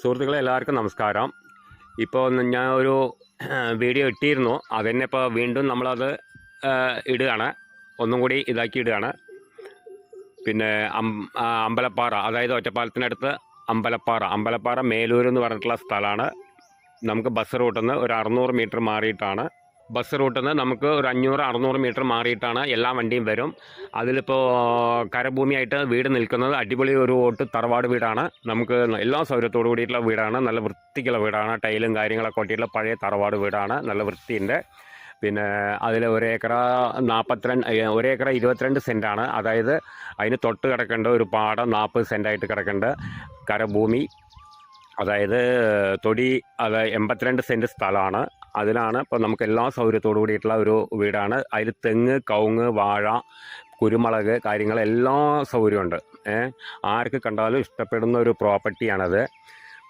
സുഹൃത്തുക്കളെ എല്ലാവർക്കും നമസ്കാരം. ഇപ്പോൾ ഞാൻ ഒരു വീഡിയോ ഇട്ടിരുന്നു. അതുതന്നെ ഇപ്പോൾ വീണ്ടും നമ്മളത് ഇടുകയാണ്, ഒന്നും കൂടി ഇതാക്കി ഇടുകയാണ്. പിന്നെ അമ്പലപ്പാറ, അതായത് ഒറ്റപ്പാലത്തിനടുത്ത് അമ്പലപ്പാറ മേലൂർ എന്ന് പറഞ്ഞിട്ടുള്ള സ്ഥലമാണ്. നമുക്ക് ബസ് റൂട്ടിൽ നിന്ന് ഒരു 600 മീറ്റർ മാറിയിട്ടാണ്. ബസ് റൂട്ടിൽ നിന്ന് നമുക്ക് ഒരു 500-600 മീറ്റർ മാറിയിട്ടാണ് എല്ലാ വണ്ടിയും വരും. അതിലിപ്പോൾ കരഭൂമിയായിട്ട് വീട് നിൽക്കുന്നത് അടിപൊളി ഒരു തറവാട് വീടാണ്. നമുക്ക് എല്ലാ സൗകര്യത്തോടു കൂടിയിട്ടുള്ള വീടാണ്. നല്ല വൃത്തിക്കുള്ള വീടാണ്. ടൈലും കാര്യങ്ങളൊക്കെ കൊട്ടിയിട്ടുള്ള പഴയ തറവാട് വീടാണ്. നല്ല വൃത്തിയുണ്ട്. പിന്നെ അതിൽ 1 ഏക്കർ 22 സെൻറ്റാണ്. അതായത് അതിന് തൊട്ട് കിടക്കേണ്ട ഒരു പാടം 40 സെൻറ്റായിട്ട് കിടക്കേണ്ട കരഭൂമി, അതായത് തൊടി, അത് 82 സെൻറ്റ് സ്ഥലമാണ്. അതിനാണ് ഇപ്പോൾ നമുക്ക് എല്ലാ സൗകര്യത്തോടു കൂടിയിട്ടുള്ള ഒരു വീടാണ്. അതിൽ തെങ്ങ്, കവുങ്ങ്, വാഴ, കുരുമുളക് എല്ലാ സൗകര്യമുണ്ട്. ആർക്ക് കണ്ടാലും ഇഷ്ടപ്പെടുന്ന ഒരു പ്രോപ്പർട്ടിയാണത്.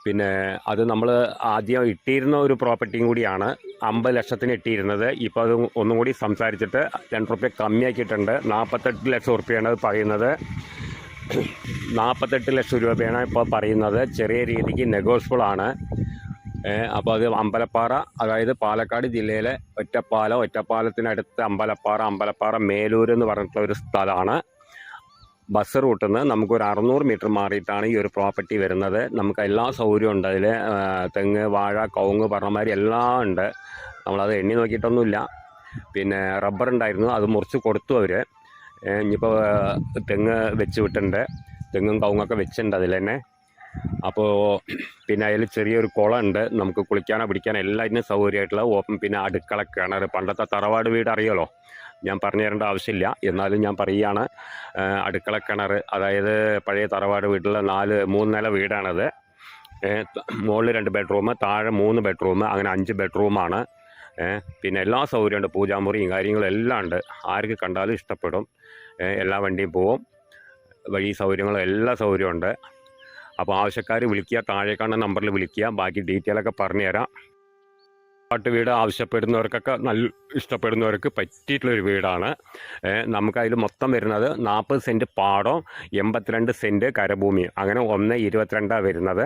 പിന്നെ അത് നമ്മൾ ആദ്യം ഇട്ടിരുന്ന ഒരു പ്രോപ്പർട്ടിയും കൂടിയാണ്. 50 ലക്ഷത്തിന് ഇട്ടിരുന്നത്. ഇപ്പോൾ അത് ഒന്നും കൂടി സംസാരിച്ചിട്ട് 2 റുപ്യ കമ്മിയാക്കിയിട്ടുണ്ട്. 48 ലക്ഷം റുപ്യയാണ് പറയുന്നത്. 48 ലക്ഷം രൂപയാണ് ഇപ്പോൾ പറയുന്നത്. ചെറിയ രീതിക്ക് നെഗോഷ്യബിളാണ്. അപ്പോൾ അത് അമ്പലപ്പാറ, അതായത് പാലക്കാട് ജില്ലയിലെ ഒറ്റപ്പാലത്തിനടുത്ത് അമ്പലപ്പാറ മേലൂർ എന്ന് പറഞ്ഞിട്ടുള്ള ഒരു സ്ഥലമാണ്. ബസ് റൂട്ടിൽ നിന്ന് നമുക്കൊരു 600 മീറ്റർ മാറിയിട്ടാണ് ഈ ഒരു പ്രോപ്പർട്ടി വരുന്നത്. നമുക്ക് എല്ലാ സൗകര്യവും ഉണ്ട്. അതിൽ തെങ്ങ്, വാഴ, കവുങ്ങ് പറഞ്ഞമാതിരി എല്ലാം ഉണ്ട്. നമ്മളത് എണ്ണി നോക്കിയിട്ടൊന്നുമില്ല. പിന്നെ റബ്ബർ ഉണ്ടായിരുന്നു, അത് മുറിച്ച് കൊടുത്തു അവർ. ഇനിയിപ്പോൾ തെങ്ങ് വെച്ച് വിട്ടിട്ടുണ്ട്. തെങ്ങും കവുങ്ങൊക്കെ വെച്ചിട്ടുണ്ട് അതിൽ തന്നെ. അപ്പോൾ പിന്നെ അതിൽ ചെറിയൊരു കുളമുണ്ട്. നമുക്ക് കുളിക്കാനോ പിടിക്കാനോ എല്ലാത്തിനും സൗകര്യമായിട്ടുള്ള പിന്നെ അടുക്കള, കിണർ. പണ്ടത്തെ തറവാട് വീട് അറിയാലോ, ഞാൻ പറഞ്ഞു തരേണ്ട ആവശ്യമില്ല, എന്നാലും ഞാൻ പറയുകയാണ്. അടുക്കള, കിണർ, അതായത് പഴയ തറവാട് വീട്ടിലെ 3 നില വീടാണത്. മുകളിൽ 2 ബെഡ്റൂം, താഴെ 3 ബെഡ്റൂം, അങ്ങനെ 5 ബെഡ്റൂമാണ്. പിന്നെ എല്ലാ സൗകര്യമുണ്ട്. പൂജാമുറിയും കാര്യങ്ങളും എല്ലാം ഉണ്ട്. ആർക്ക് കണ്ടാലും ഇഷ്ടപ്പെടും. എല്ലാ വണ്ടിയും പോവും. വഴി സൗകര്യങ്ങളും എല്ലാ സൗകര്യമുണ്ട്. അപ്പോൾ ആവശ്യക്കാർ വിളിക്കുക, താഴെ കാണുന്ന നമ്പറിൽ വിളിക്കുക. ബാക്കി ഡീറ്റെയിലൊക്കെ പറഞ്ഞുതരാം. വീട് ആവശ്യപ്പെടുന്നവർക്കൊക്കെ ഇഷ്ടപ്പെടുന്നവർക്ക് പറ്റിയിട്ടുള്ളൊരു വീടാണ്. നമുക്കതിൽ മൊത്തം വരുന്നത് 40 സെൻറ്റ് പാടം, 82 സെൻറ്റ് കരഭൂമി, അങ്ങനെ 1/22 വരുന്നത്.